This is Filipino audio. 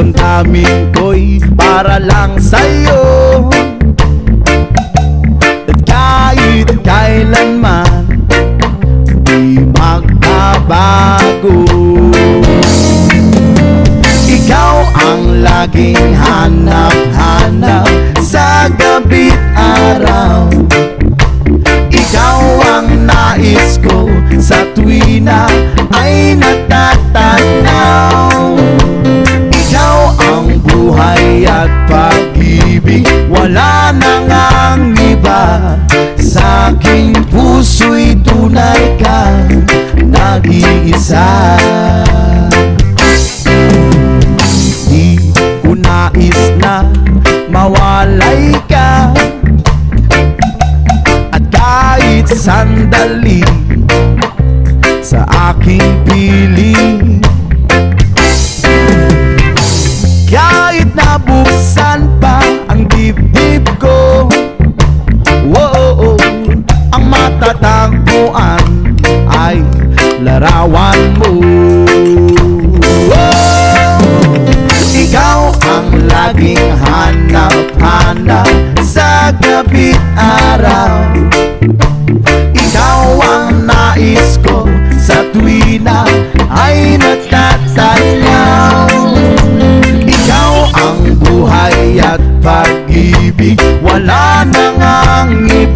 damdamin ko'y para lang sa'yo. At kahit kailanman di magbabago, ikaw ang laging hanap-hanap sa gabi't araw. Ikaw ang nais ko sa tuwi na ay natatanaw. Ikaw ang buhay at pag-ibig, wala nang ang iba. Sa aking puso'y tunay kang nag-iisa. Di ko nais na mawalay ka, at kahit sandali sa aking piling. Kahit nabuksan pa ang dibdib ko, whoa, ang matatagpuan ay larawan mo. Ikaw ang laging hanap-hanap sa gabi't araw. Ikaw ang nais ko sa tuwi na ay natatanaw. Ikaw ang buhay at pag-ibig, wala nang ang iba.